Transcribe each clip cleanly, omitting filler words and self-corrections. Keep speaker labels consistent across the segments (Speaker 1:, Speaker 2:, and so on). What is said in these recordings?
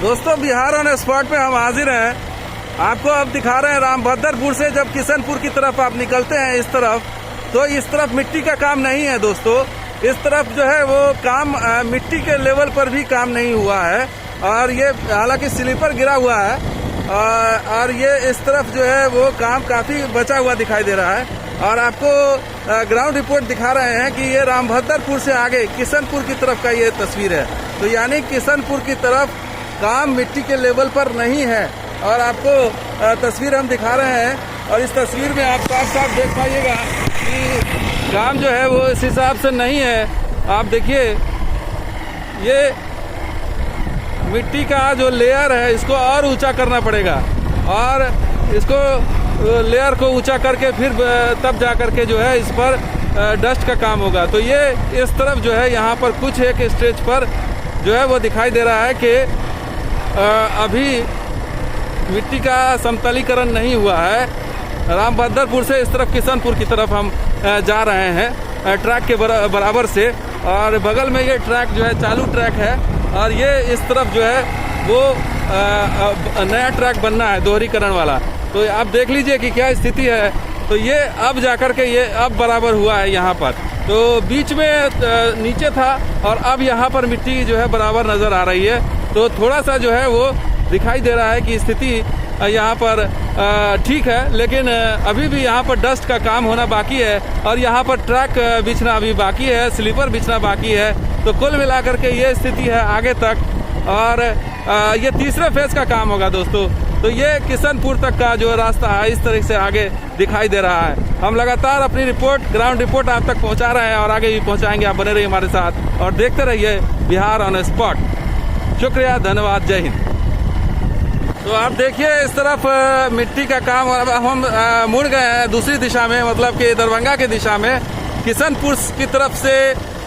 Speaker 1: दोस्तों Bihar on spot पे हम हाजिर हैं। आपको अब दिखा रहे हैं रामभद्रपुर से जब किशनपुर की तरफ आप निकलते हैं इस तरफ, तो इस तरफ मिट्टी का काम नहीं है दोस्तों। इस तरफ जो है वो काम मिट्टी के लेवल पर भी काम नहीं हुआ है और ये हालांकि स्लीपर गिरा हुआ है और ये इस तरफ जो है वो काम काफ़ी बचा हुआ दिखाई दे रहा है। और आपको ग्राउंड रिपोर्ट दिखा रहे हैं कि ये रामभद्रपुर से आगे किशनपुर की तरफ का ये तस्वीर है। तो यानी किशनपुर की तरफ काम मिट्टी के लेवल पर नहीं है और आपको तस्वीर हम दिखा रहे हैं और इस तस्वीर में आप साफ साफ देख पाइएगा कि काम जो है वो इस हिसाब से नहीं है। आप देखिए ये मिट्टी का जो लेयर है इसको और ऊंचा करना पड़ेगा और इसको लेयर को ऊंचा करके फिर तब जा करके जो है इस पर डस्ट का काम होगा। तो ये इस तरफ जो है यहाँ पर कुछ एक स्टेज पर जो है वो दिखाई दे रहा है कि अभी मिट्टी का समतलीकरण नहीं हुआ है। रामभद्रपुर से इस तरफ किशनपुर की तरफ हम जा रहे हैं ट्रैक के बराबर से और बगल में ये ट्रैक जो है चालू ट्रैक है और ये इस तरफ जो है वो नया ट्रैक बनना है दोहरीकरण वाला। तो आप देख लीजिए कि क्या स्थिति है। तो ये अब जाकर के ये अब बराबर हुआ है यहाँ पर। तो बीच में नीचे था और अब यहाँ पर मिट्टी जो है बराबर नज़र आ रही है। तो थोड़ा सा जो है वो दिखाई दे रहा है कि स्थिति यहाँ पर ठीक है, लेकिन अभी भी यहाँ पर डस्ट का काम होना बाकी है और यहाँ पर ट्रैक बिछना अभी बाकी है, स्लीपर बिछना बाकी है। तो कुल मिलाकर के ये स्थिति है आगे तक और ये तीसरे फेज का काम होगा दोस्तों। तो ये किशनपुर तक का जो रास्ता है इस तरह से आगे दिखाई दे रहा है। हम लगातार अपनी रिपोर्ट ग्राउंड रिपोर्ट आप तक पहुँचा रहे हैं और आगे भी पहुँचाएंगे। आप बने रहिए हमारे साथ और देखते रहिए बिहार ऑन स्पॉट। शुक्रिया, धन्यवाद, जय हिंद। तो आप देखिए इस तरफ मिट्टी का काम और अब हम मुड़ गए हैं दूसरी दिशा में, मतलब कि दरभंगा की दिशा में। किशनपुर की तरफ से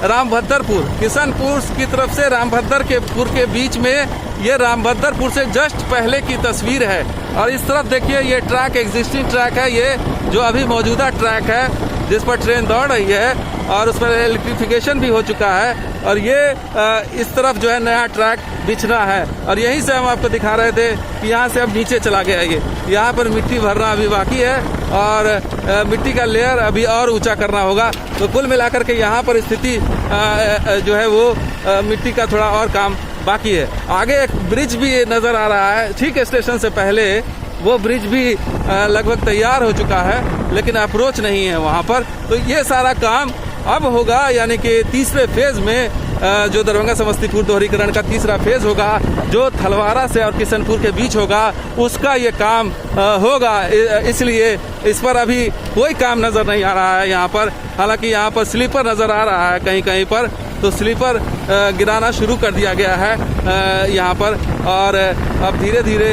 Speaker 1: रामभद्रपुर, किशनपुर की तरफ से रामभद्रपुर के बीच में ये रामभद्रपुर से जस्ट पहले की तस्वीर है। और इस तरफ देखिए ये ट्रैक एग्जिस्टिंग ट्रैक है, ये जो अभी मौजूदा ट्रैक है जिस पर ट्रेन दौड़ रही है और उस पर इलेक्ट्रिफिकेशन भी हो चुका है। और ये इस तरफ जो है नया ट्रैक बिछना है और यहीं से हम आपको दिखा रहे थे कि यहाँ से अब नीचे चला गया ये। यहाँ पर मिट्टी भरना अभी बाकी है और मिट्टी का लेयर अभी और ऊंचा करना होगा। तो कुल मिलाकर के यहाँ पर स्थिति जो है वो मिट्टी का थोड़ा और काम बाकी है। आगे एक ब्रिज भी नज़र आ रहा है ठीक स्टेशन से पहले, वो ब्रिज भी लगभग तैयार हो चुका है लेकिन अप्रोच नहीं है वहाँ पर। तो ये सारा काम अब होगा, यानी कि तीसरे फेज में जो दरभंगा समस्तीपुर दोहरीकरण का तीसरा फेज होगा जो थलवारा से और किशनपुर के बीच होगा, उसका ये काम होगा। इसलिए इस पर अभी कोई काम नज़र नहीं आ रहा है यहाँ पर। हालांकि यहाँ पर स्लीपर नज़र आ रहा है कहीं कहीं पर, तो स्लीपर गिराना शुरू कर दिया गया है यहाँ पर और अब धीरे धीरे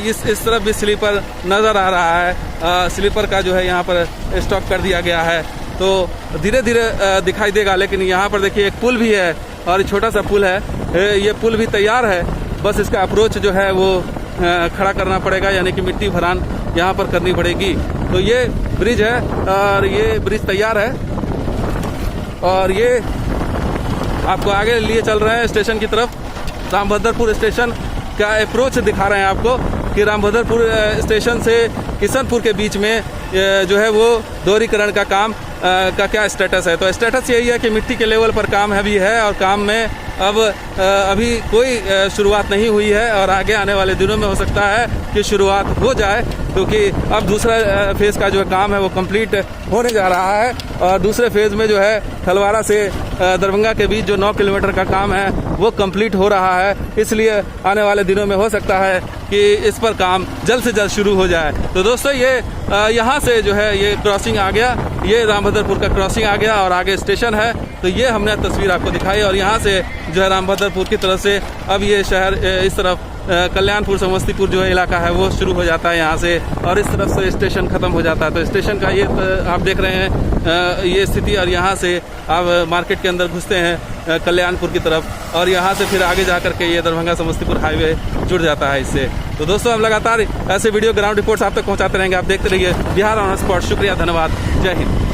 Speaker 1: इस तरफ भी स्लीपर नज़र आ रहा है। स्लीपर का जो है यहाँ पर स्टॉप कर दिया गया है, तो धीरे धीरे दिखाई देगा। लेकिन यहाँ पर देखिए एक पुल भी है और छोटा सा पुल है, ये पुल भी तैयार है, बस इसका अप्रोच जो है वो खड़ा करना पड़ेगा, यानी कि मिट्टी भरान यहाँ पर करनी पड़ेगी। तो ये ब्रिज है और ये ब्रिज तैयार है और ये आपको आगे लिए चल रहे हैं स्टेशन की तरफ। रामभद्रपुर स्टेशन का अप्रोच दिखा रहे हैं आपको कि रामभद्रपुर स्टेशन से किशनपुर के बीच में जो है वो दोहरीकरण का काम का क्या स्टेटस है। तो स्टेटस यही है कि मिट्टी के लेवल पर काम अभी है और काम में अब अभी कोई शुरुआत नहीं हुई है और आगे आने वाले दिनों में हो सकता है कि शुरुआत हो जाए, क्योंकि अब दूसरा फेज़ का जो काम है वो कंप्लीट होने जा रहा है और दूसरे फेज़ में जो है थलवारा से दरभंगा के बीच जो 9 किलोमीटर का काम है वो कंप्लीट हो रहा है। इसलिए आने वाले दिनों में हो सकता है कि इस पर काम जल्द से जल्द शुरू हो जाए। तो दोस्तों ये यहाँ से जो है ये क्रॉसिंग आ गया, ये रामभद्रपुर का क्रॉसिंग आ गया और आगे स्टेशन है। तो ये हमने तस्वीर आपको दिखाई और यहाँ से जो है रामभद्रपुर की तरफ से अब ये शहर इस तरफ कल्याणपुर समस्तीपुर जो इलाका है वो शुरू हो जाता है यहाँ से और इस तरफ से स्टेशन ख़त्म हो जाता है। तो स्टेशन का ये आप देख रहे हैं ये स्थिति और यहाँ से आप मार्केट के अंदर घुसते हैं कल्याणपुर की तरफ और यहाँ से फिर आगे जा करके ये दरभंगा समस्तीपुर हाईवे जुड़ जाता है इससे। तो दोस्तों हम लगातार ऐसे वीडियो ग्राउंड रिपोर्ट्स आप तक पहुँचाते रहेंगे। आप देखते रहिए बिहार ऑन स्पॉट। शुक्रिया, धन्यवाद, जय हिंद।